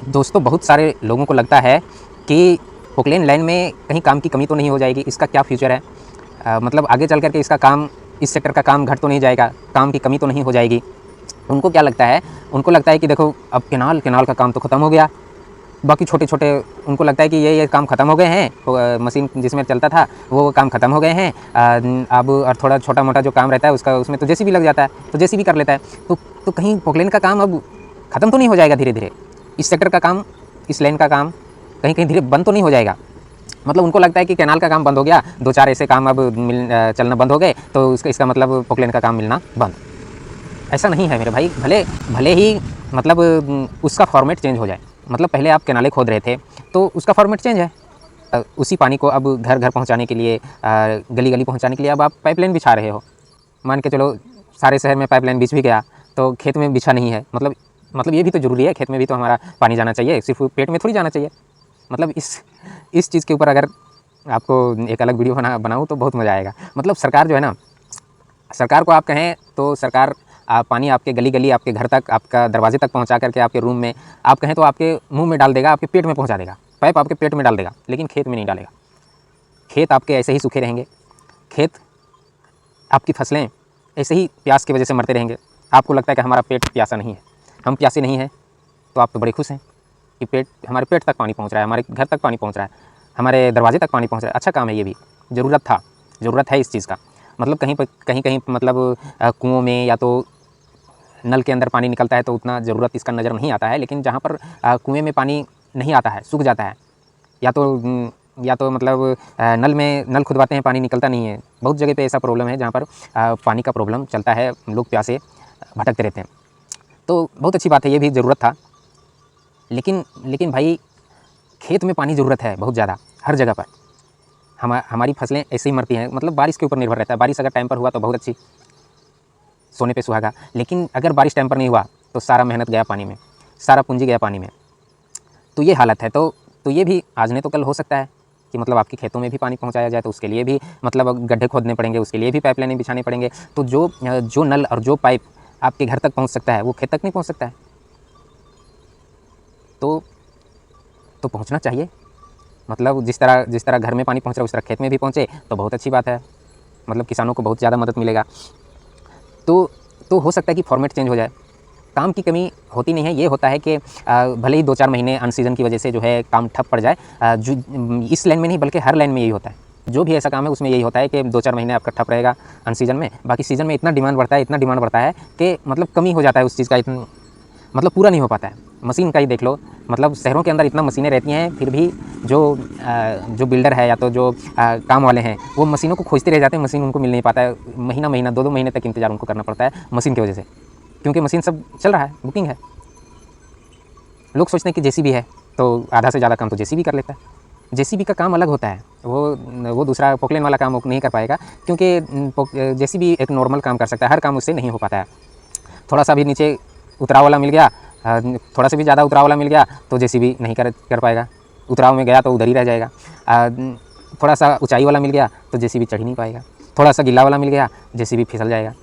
दोस्तों, बहुत सारे लोगों को लगता है कि पोकलेन लाइन में कहीं काम की कमी तो नहीं हो जाएगी, इसका क्या फ्यूचर है, मतलब आगे चल कर के इसका काम, इस सेक्टर का काम घट तो नहीं जाएगा, काम की कमी तो नहीं हो जाएगी। उनको क्या लगता है, उनको लगता है कि देखो अब केनाल का काम तो ख़त्म हो गया, बाकी छोटे-छोटे उनको लगता है कि ये काम ख़त्म हो गए हैं, मशीन जिसमें चलता था वो काम ख़त्म हो गए हैं। अब और थोड़ा छोटा-मोटा जो काम रहता है उसका, उसमें तो जेसीबी लग जाता है, तो जेसीबी कर लेता है। तो कहीं पोकलेन का काम अब ख़त्म तो नहीं हो जाएगा धीरे-धीरे? इस सेक्टर का काम, इस लाइन का काम कहीं-कहीं धीरे बंद तो नहीं हो जाएगा? मतलब उनको लगता है कि कैनाल का काम बंद हो गया, 2-4 ऐसे काम अब चलना बंद हो गए, तो इसका मतलब पोकलेन का काम मिलना बंद। ऐसा नहीं है मेरे भाई, भले भले ही मतलब उसका फॉर्मेट चेंज हो जाए। मतलब पहले आप कैनालें खोद रहे थे तो उसका फॉर्मेट चेंज है। उसी पानी को अब घर-घर पहुँचाने के लिए, गली-गली पहुँचाने के लिए अब आप पाइपलाइन बिछा रहे हो। मान के चलो सारे शहर में पाइपलाइन बिछ भी गया तो खेत में बिछा नहीं है। मतलब ये भी तो ज़रूरी है, खेत में भी तो हमारा पानी जाना चाहिए, सिर्फ़ पेट में थोड़ी जाना चाहिए। मतलब इस चीज़ के ऊपर अगर आपको एक अलग वीडियो बनाऊँ तो बहुत मज़ा आएगा। मतलब सरकार जो है ना, सरकार को आप कहें तो सरकार पानी आपके गली-गली, आपके घर तक, आपका दरवाजे तक पहुँचा करके आपके रूम में, आप कहें तो आपके मुँह में डाल देगा, आपके पेट में पहुँचा देगा, पाइप आपके पेट में डाल देगा, लेकिन खेत में नहीं डालेगा। खेत आपके ऐसे ही सूखे रहेंगे, खेत, आपकी फसलें ऐसे ही प्यास की वजह से मरते रहेंगे। आपको लगता है कि हमारा पेट प्यासा नहीं है, हम प्यासे नहीं हैं, तो आप तो बड़े खुश हैं कि हमारे पेट तक पानी पहुँच रहा है, हमारे घर तक पानी पहुँच रहा है, हमारे दरवाजे तक पानी पहुँच रहा है। अच्छा काम है ये भी, ज़रूरत है इस चीज़ का। मतलब कहीं मतलब कुओं में या तो नल के अंदर पानी निकलता है तो उतना ज़रूरत इसका नज़र नहीं आता है, लेकिन जहाँ पर कुएँ में पानी नहीं आता है, सूख जाता है, या तो मतलब नल खुदवाते हैं, पानी निकलता नहीं है। बहुत जगह पे ऐसा प्रॉब्लम है जहाँ पर पानी का प्रॉब्लम चलता है, लोग प्यासे भटकते रहते हैं। तो बहुत अच्छी बात है, ये भी ज़रूरत था। लेकिन भाई, खेत में पानी ज़रूरत है बहुत ज़्यादा, हर जगह पर। हमारी फसलें ऐसे ही मरती हैं, मतलब बारिश के ऊपर निर्भर रहता है। बारिश अगर टाइम पर हुआ तो बहुत अच्छी, सोने पे सुहागा। लेकिन अगर बारिश टाइम पर नहीं हुआ तो सारा मेहनत गया पानी में, सारा पूंजी गया पानी में। तो ये हालत है। तो ये भी आज नहीं तो कल हो सकता है कि मतलब आपके खेतों में भी पानी पहुंचाया जाए, तो उसके लिए भी मतलब गड्ढे खोदने पड़ेंगे, उसके लिए भी पाइपलाइनें बिछाने पड़ेंगे। तो जो नल और जो पाइप आपके घर तक पहुंच सकता है वो खेत तक नहीं पहुंच सकता है। तो पहुंचना चाहिए। मतलब जिस तरह घर में पानी पहुंच रहा है उस तरह खेत में भी पहुंचे तो बहुत अच्छी बात है। मतलब किसानों को बहुत ज़्यादा मदद मिलेगा। तो हो सकता है कि फॉर्मेट चेंज हो जाए। काम की कमी होती नहीं है, ये होता है कि भले ही 2-4 महीने अनसीज़न की वजह से जो है काम ठप पड़ जाए। इस लाइन में नहीं बल्कि हर लाइन में यही होता है। जो भी ऐसा काम है उसमें यही होता है कि 2-4 महीने आपका ठप रहेगा अनसीज़न में। बाकी सीज़न में इतना डिमांड बढ़ता है कि मतलब कमी हो जाता है उस चीज़ का, मतलब पूरा नहीं हो पाता है। मशीन का ही देख लो, मतलब शहरों के अंदर इतना मशीनें रहती हैं, फिर भी जो बिल्डर है या तो जो काम वाले हैं वो मशीनों को खोजते रह जाते हैं, मशीन उनको मिल नहीं पाता है। महीना 2-2 महीने तक इंतज़ार उनको करना पड़ता है मशीन की वजह से, क्योंकि मशीन सब चल रहा है, बुकिंग है। लोग सोचते हैं कि जेसीबी है तो आधा से ज़्यादा काम तो जेसीबी कर लेता है। जेसीबी का काम अलग होता है, वो दूसरा पोकलेन वाला काम वो नहीं कर पाएगा, क्योंकि जेसीबी एक नॉर्मल काम कर सकता है, हर काम उससे नहीं हो पाता है। थोड़ा सा भी नीचे उतराव वाला मिल गया, थोड़ा सा भी ज़्यादा उतराव वाला मिल गया तो जेसीबी नहीं कर पाएगा, उतराव में गया तो उधर ही रह जाएगा। थोड़ा सा ऊंचाई वाला मिल गया तो जेसीबी चढ़ ही नहीं पाएगा, थोड़ा सा गिल्ला वाला मिल गया जेसीबी फिसल जाएगा,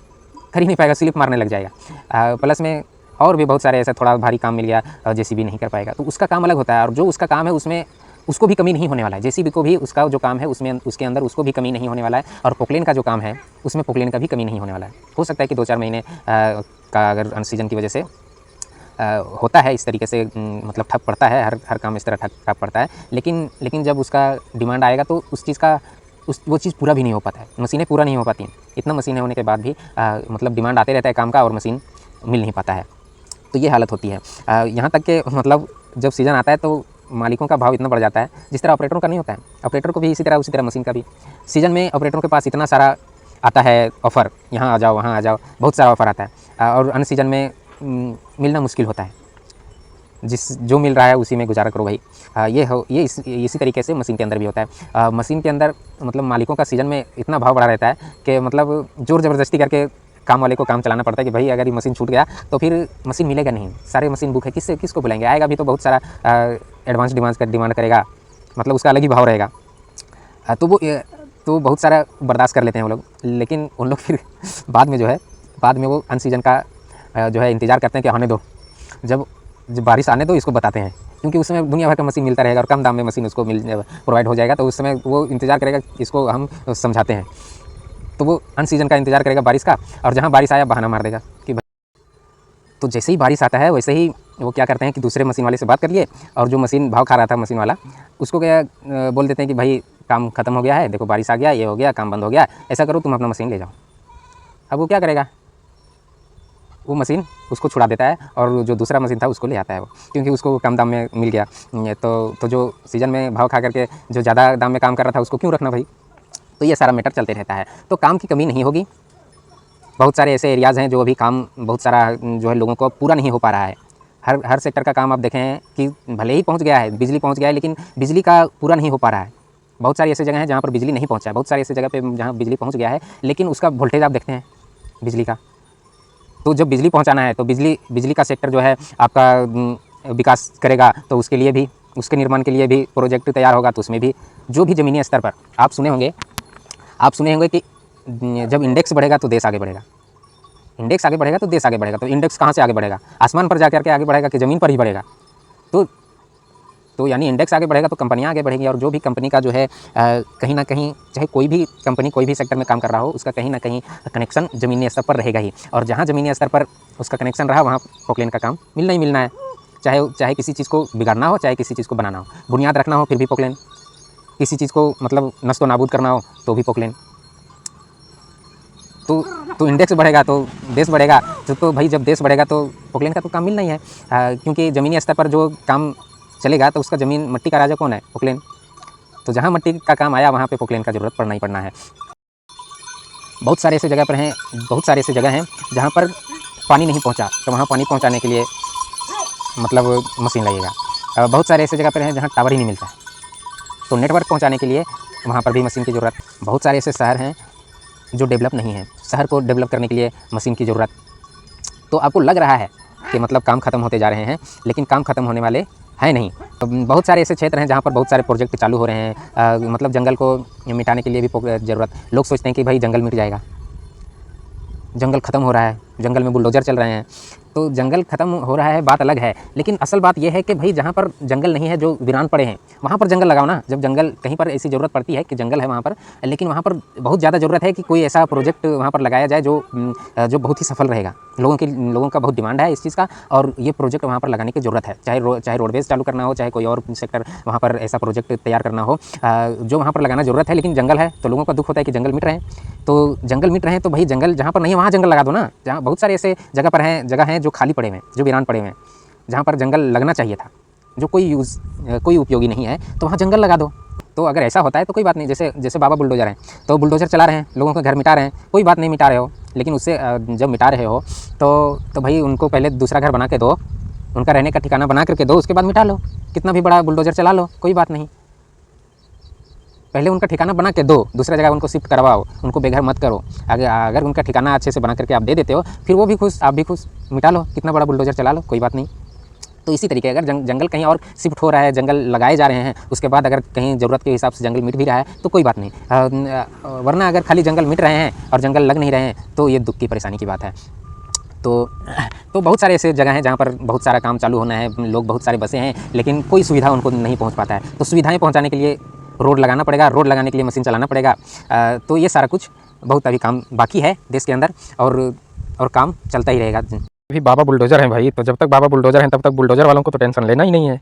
कर ही नहीं पाएगा, स्लिप मारने लग जाएगा। प्लस में और भी बहुत सारे ऐसा थोड़ा भारी काम मिल गया और जेसीबी नहीं कर पाएगा, तो उसका काम अलग होता है। और जो उसका काम है उसमें उसको भी कमी नहीं होने वाला है, जेसीबी को भी उसका जो काम है उसमें उसके अंदर उसको भी कमी नहीं होने वाला है। और पोकलेन का जो काम है उसमें पोकलेन का भी कमी नहीं होने वाला है। हो सकता है कि 2-4 महीने का अगर अनसीजन की वजह से होता है इस तरीके से, मतलब ठप पड़ता है, हर काम इस तरह ठप पड़ता है। लेकिन जब उसका डिमांड आएगा तो उस चीज़ का वो चीज़ पूरा भी नहीं हो पाता है, मशीनें पूरा नहीं हो पाती हैं। इतना मशीनें होने के बाद भी मतलब डिमांड आते रहता है काम का और मशीन मिल नहीं पाता है। तो ये हालत होती है। यहाँ तक कि मतलब जब सीज़न आता है तो मालिकों का भाव इतना बढ़ जाता है जिस तरह ऑपरेटरों का नहीं होता है। ऑपरेटर को भी उसी तरह मशीन का भी। सीज़न में ऑपरेटरों के पास इतना सारा आता है ऑफ़र, यहाँ आ जाओ, वहाँ आ जाओ, बहुत सारा ऑफ़र आता है। और अन सीज़न में मिलना मुश्किल होता है। जो मिल रहा है उसी में गुजारा करो भाई। ये इसी तरीके से मशीन के अंदर भी होता है। मशीन के अंदर मतलब मालिकों का सीज़न में इतना भाव बढ़ा रहता है कि मतलब ज़ोर ज़बरदस्ती करके काम वाले को काम चलाना पड़ता है कि भाई अगर ये मशीन छूट गया तो फिर मशीन मिलेगा नहीं, सारे मशीन बुक है, किसको बुलाएंगे, आएगा भी तो बहुत सारा एडवांस डिमांड करेगा, मतलब उसका अलग ही भाव रहेगा। तो बहुत सारा बर्दाश्त कर लेते हैं वो लोग, लेकिन उन लोग फिर बाद में वो अन सीज़न का जो है इंतज़ार करते हैं कि आने दो, जब बारिश आने दो इसको बताते हैं क्योंकि उस समय दुनिया भर का मशीन मिलता रहेगा और कम दाम में मशीन उसको प्रोवाइड हो जाएगा, तो उस समय वो इंतज़ार करेगा, इसको हम समझाते हैं। तो वो अनसीजन का इंतज़ार करेगा बारिश का, और जहाँ बारिश आया बहाना मार देगा कि तो जैसे ही बारिश आता है वैसे ही वो क्या करते हैं कि दूसरे मशीन वाले से बात कर लिए, और जो मशीन भाव खा रहा था मशीन वाला, उसको क्या बोल देते हैं कि भाई काम ख़त्म हो गया है, देखो बारिश आ गया, ये हो गया, काम बंद हो गया, ऐसा करो तुम अपना मशीन ले जाओ। अब वो क्या करेगा, वो मशीन उसको छुड़ा देता है और जो दूसरा मशीन था उसको ले आता है वो, क्योंकि उसको कम दाम में मिल गया। तो जो सीज़न में भाव खा करके जो ज़्यादा दाम में काम कर रहा था उसको क्यों रखना भाई। तो ये सारा मैटर चलते रहता है। तो काम की कमी नहीं होगी। बहुत सारे ऐसे एरियाज़ हैं जो अभी काम बहुत सारा जो है लोगों को पूरा नहीं हो पा रहा है। हर सेक्टर का काम आप देखें कि भले ही पहुंच गया है, बिजली पहुंच गया है, लेकिन बिजली का पूरा नहीं हो पा रहा है। बहुत सारी ऐसी जगह हैं जहाँ पर बिजली नहीं पहुंचा है, बहुत सारी ऐसी जगह पे जहाँ बिजली पहुंच गया है, लेकिन उसका वोल्टेज आप देखते हैं बिजली का। तो जब बिजली पहुँचाना है तो बिजली का सेक्टर जो है आपका विकास करेगा, तो उसके लिए भी, उसके निर्माण के लिए भी प्रोजेक्ट तैयार होगा। तो उसमें भी जो भी ज़मीनी स्तर पर आप सुने होंगे कि जब इंडेक्स बढ़ेगा तो देश आगे बढ़ेगा, इंडेक्स आगे बढ़ेगा तो देश आगे बढ़ेगा। तो इंडेक्स कहाँ से आगे बढ़ेगा, आसमान पर जाकर के आगे बढ़ेगा कि ज़मीन पर ही बढ़ेगा। तो यानी इंडेक्स आगे बढ़ेगा तो कंपनियां आगे बढ़ेंगी, और जो भी कंपनी का जो है कहीं ना कहीं, चाहे कोई भी कंपनी कोई भी सेक्टर में काम कर रहा हो, उसका कहीं ना कहीं कनेक्शन ज़मीनी स्तर पर रहेगा ही। और जहाँ ज़मीनी स्तर पर उसका कनेक्शन रहा वहाँ पोकलेन का काम मिलना ही मिलना है। चाहे किसी चीज़ को बिगाड़ना हो, चाहे किसी चीज़ को बनाना हो, बुनियाद रखना हो फिर भी पोकलेन, किसी चीज़ को मतलब नस्तो नाबूद करना हो तो भी पोकलेन। तो इंडेक्स बढ़ेगा तो देश बढ़ेगा। तो भाई जब देश बढ़ेगा तो पोकलेन का तो काम मिलना ही है, क्योंकि ज़मीनी स्तर पर जो काम चलेगा तो उसका ज़मीन मट्टी का राजा कौन है, पोकलेन। तो जहाँ मट्टी का काम आया वहाँ पे पोकलेन का ज़रूरत पड़ना ही पड़ना है। बहुत सारे ऐसे जगह हैं जहाँ पर पानी नहीं पहुँचा, तो वहाँ पानी पहुँचाने के लिए मतलब मशीन लगेगा। बहुत सारे ऐसे जगह पर हैं जहाँ टावर ही नहीं मिलता है, तो नेटवर्क पहुँचाने के लिए वहाँ पर भी मशीन की ज़रूरत। बहुत सारे ऐसे शहर हैं जो डेवलप नहीं है, शहर को डेवलप करने के लिए मशीन की ज़रूरत। तो आपको लग रहा है कि मतलब काम ख़त्म होते जा रहे हैं, लेकिन काम ख़त्म होने वाले हैं नहीं। तो बहुत सारे ऐसे क्षेत्र हैं जहाँ पर बहुत सारे प्रोजेक्ट चालू हो रहे हैं। मतलब जंगल को मिटाने के लिए भी ज़रूरत। लोग सोचते हैं कि भाई जंगल मिट जाएगा, जंगल ख़त्म हो रहा है, जंगल में बुलडोज़र चल रहे हैं। तो जंगल ख़त्म हो रहा है बात अलग है, लेकिन असल बात यह है कि भाई जहाँ पर जंगल नहीं है, जो वीरान पड़े हैं, वहाँ पर जंगल लगाओ ना। जब जंगल कहीं पर ऐसी ज़रूरत पड़ती है कि जंगल है वहाँ पर, लेकिन वहाँ पर बहुत ज़्यादा ज़रूरत है कि कोई ऐसा प्रोजेक्ट वहाँ पर लगाया जाए जो बहुत ही सफल रहेगा। लोगों का बहुत डिमांड है इस चीज़ का, और ये प्रोजेक्ट वहाँ पर लगाने की ज़रूरत है। चाहे रोडवेज़ चालू करना हो, चाहे कोई और सेक्टर वहाँ पर ऐसा प्रोजेक्ट तैयार करना हो, जो वहाँ पर लगाना ज़रूरत है। लेकिन जंगल है तो लोगों का दुख होता है कि जंगल मिट रहे हैं। तो जंगल मिट रहे हैं तो भाई जंगल जहाँ पर नहीं है वहाँ जंगल लगा दो ना। जहाँ बहुत सारे ऐसे जगह हैं जो खाली पड़े हुए हैं, जो वीरान पड़े हुए हैं, जहाँ पर जंगल लगना चाहिए था, जो कोई उपयोगी नहीं है, तो वहाँ जंगल लगा दो। तो अगर ऐसा होता है तो कोई बात नहीं। जैसे बाबा बुलडोज़र हैं, तो बुलडोज़र चला रहे हैं, लोगों के घर मिटा रहे हैं, कोई बात नहीं, मिटा रहे हो, लेकिन उससे जब मिटा रहे हो तो भाई उनको पहले दूसरा घर बना के दो, उनका रहने का ठिकाना बना करके दो, उसके बाद मिटा लो। कितना भी बड़ा बुलडोज़र चला लो, कोई बात नहीं, पहले उनका ठिकाना बना के दो, दूसरा जगह उनको शिफ्ट करवाओ, उनको बेघर मत करो। अगर उनका ठिकाना अच्छे से बना करके आप दे देते हो, फिर वो भी खुश, आप भी खुश, मिटा लो, कितना बड़ा बुलडोज़र चला लो, कोई बात नहीं। तो इसी तरीके अगर जंगल कहीं और शिफ्ट हो रहा है, जंगल लगाए जा रहे हैं, उसके बाद अगर कहीं ज़रूरत के हिसाब से जंगल मिट भी रहा है तो कोई बात नहीं। वरना अगर खाली जंगल मिट रहे हैं और जंगल लग नहीं रहे हैं तो ये दुख की परेशानी की बात है। तो बहुत सारे ऐसे जगह हैं जहाँ पर बहुत सारा काम चालू होना है, लोग बहुत सारे बसे हैं, लेकिन कोई सुविधा उनको नहीं पहुँच पाता है। तो सुविधाएँ पहुँचाने के लिए रोड लगाना पड़ेगा, रोड लगाने के लिए मशीन चलाना पड़ेगा। तो ये सारा कुछ बहुत अभी काम बाकी है देश के अंदर, और काम चलता ही रहेगा। अभी बाबा बुलडोज़र हैं भाई, तो जब तक बाबा बुलडोज़र हैं तब तक बुलडोज़र वालों को तो टेंशन लेना ही नहीं है।